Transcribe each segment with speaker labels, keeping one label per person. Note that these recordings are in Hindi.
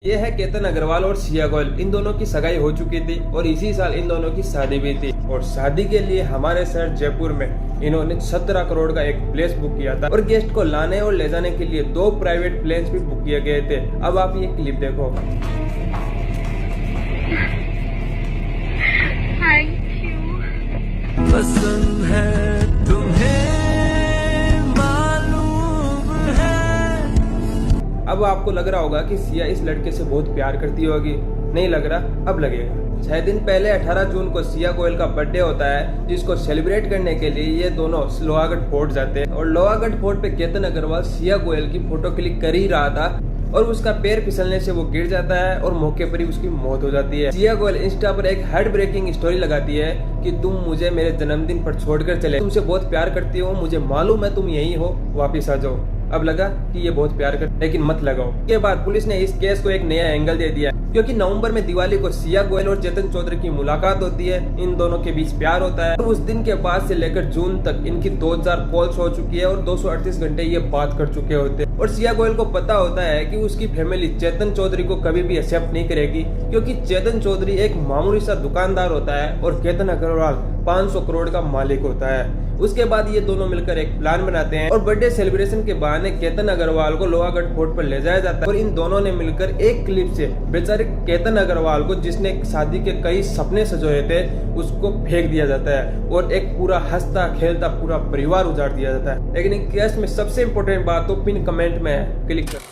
Speaker 1: ये है केतन अग्रवाल और सिया गोयल। इन दोनों की सगाई हो चुकी थी और इसी साल इन दोनों की शादी भी थी। और शादी के लिए हमारे शहर जयपुर में इन्होंने 17 करोड़ का एक प्लेस बुक किया था और गेस्ट को लाने और ले जाने के लिए 2 प्राइवेट प्लेन्स भी बुक किए गए थे। अब आप ये क्लिप देखो।
Speaker 2: पसंद है तुम्हें मालूम है।
Speaker 1: अब आपको लग रहा होगा कि सिया इस लड़के से बहुत प्यार करती होगी। नहीं लग रहा, अब लगेगा। 6 दिन पहले 18 जून को सिया गोयल का बर्थडे होता है, जिसको सेलिब्रेट करने के लिए ये दोनों लोहागढ़ फोर्ट जाते हैं। और लोहागढ़ फोर्ट पे केतन अग्रवाल सिया गोयल की फोटो क्लिक कर ही रहा था और उसका पैर फिसलने से वो गिर जाता है और मौके पर ही उसकी मौत हो जाती है। सिया गोयल इंस्टा पर एक हार्ट ब्रेकिंग स्टोरी लगाती है कि तुम मुझे मेरे जन्मदिन पर छोड़कर चले, तुमसे बहुत प्यार करती हो, मुझे मालूम है तुम यही हो, वापिस आ जाओ। अब लगा कि ये बहुत प्यार कर, लेकिन मत लगाओ। के बाद पुलिस ने इस केस को एक नया एंगल दे दिया, क्योंकि नवंबर में दिवाली को सिया गोयल और चेतन चौधरी की मुलाकात होती है। इन दोनों के बीच प्यार होता है और उस दिन के बाद से लेकर जून तक इनकी 2000 कॉल्स हो चुकी है और 238 घंटे ये बात कर चुके होते हैं। और सिया गोयल को पता होता है कि उसकी फैमिली चेतन चौधरी को कभी भी एक्सेप्ट नहीं करेगी, क्योंकि चेतन चौधरी एक मामूली सा दुकानदार होता है और केतन अग्रवाल 500 करोड़ का मालिक होता है। उसके बाद ये दोनों मिलकर एक प्लान बनाते हैं और बर्थडे सेलिब्रेशन के बहाने केतन अग्रवाल को लोहागढ़ फोर्ट पर ले जाया जाता है। और इन दोनों ने मिलकर एक क्लिप से बेचारे केतन अग्रवाल को, जिसने शादी के कई सपने सजोए थे, उसको फेंक दिया जाता है और एक पूरा हंसता खेलता पूरा परिवार उजाड़ दिया जाता है। लेकिन इस केस में सबसे इम्पोर्टेंट बात तो पिन कमेंट में है, क्लिक कर।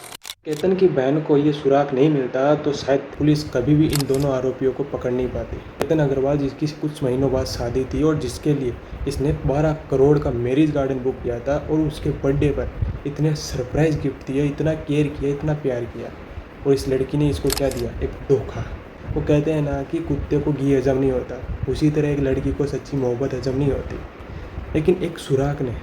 Speaker 1: केतन की बहन को ये सुराग नहीं मिलता तो शायद पुलिस कभी भी इन दोनों आरोपियों को पकड़ नहीं पाती। केतन अग्रवाल, जिसकी कुछ महीनों बाद शादी थी और जिसके लिए इसने 12 करोड़ का मैरिज गार्डन बुक किया था, और उसके बर्थडे पर इतने सरप्राइज गिफ्ट दिए, इतना केयर किया, इतना प्यार किया, और इस लड़की ने इसको क्या दिया? एक धोखा। वो कहते हैं ना कि कुत्ते को घी हजम नहीं होता, उसी तरह एक लड़की को सच्ची मोहब्बत हजम नहीं होती। लेकिन एक सुराग ने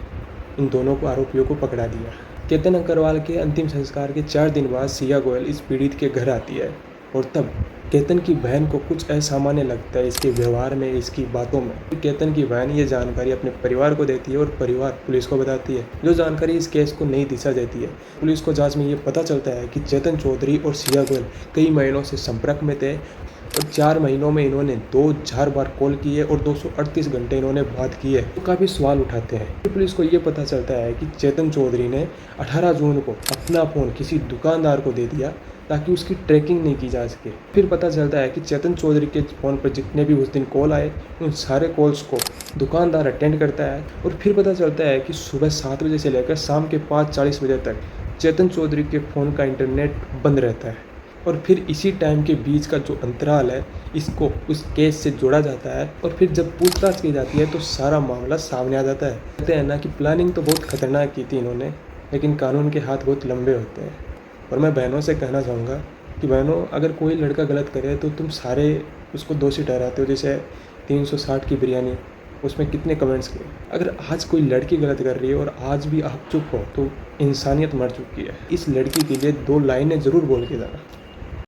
Speaker 1: इन दोनों को आरोपियों को पकड़ा दिया। केतन अग्रवाल के अंतिम संस्कार के 4 दिन बाद सिया गोयल इस पीड़ित के घर आती है और तब केतन की बहन को कुछ असामान्य लगता है इसके व्यवहार में, इसकी बातों में। केतन की बहन ये जानकारी अपने परिवार को देती है और परिवार पुलिस को बताती है, जो जानकारी इस केस को नई दिशा देती है। पुलिस को जांच में ये पता चलता है कि चेतन चौधरी और सिया गोयल कई महीनों से संपर्क में थे और 4 महीनों में इन्होंने 2000 बार कॉल की है और 238 घंटे इन्होंने बात की है। तो काफ़ी सवाल उठाते हैं। पुलिस को ये पता चलता है कि चेतन चौधरी ने 18 जून को अपना फ़ोन किसी दुकानदार को दे दिया ताकि उसकी ट्रैकिंग नहीं की जा सके। फिर पता चलता है कि चेतन चौधरी के फ़ोन पर जितने भी उस दिन कॉल आए, उन सारे कॉल्स को दुकानदार अटेंड करता है। और फिर पता चलता है कि सुबह 7 बजे से लेकर शाम के 5:40 बजे तक चेतन चौधरी के फ़ोन का इंटरनेट बंद रहता है। और फिर इसी टाइम के बीच का जो अंतराल है, इसको उस केस से जोड़ा जाता है और फिर जब पूछताछ की जाती है तो सारा मामला सामने आ जाता है। कहते हैं ना कि प्लानिंग तो बहुत खतरनाक की थी इन्होंने, लेकिन कानून के हाथ बहुत लंबे होते हैं। और मैं बहनों से कहना चाहूँगा कि बहनों, अगर कोई लड़का गलत करे तो तुम सारे उसको दोषी ठहराते हो। जैसे 360 की बिरयानी, उसमें कितने कमेंट्स किए। अगर आज कोई लड़की गलत कर रही है और आज भी आप चुप हो तो इंसानियत मर चुकी है। इस लड़की के लिए 2 लाइनें ज़रूर बोल के जाना।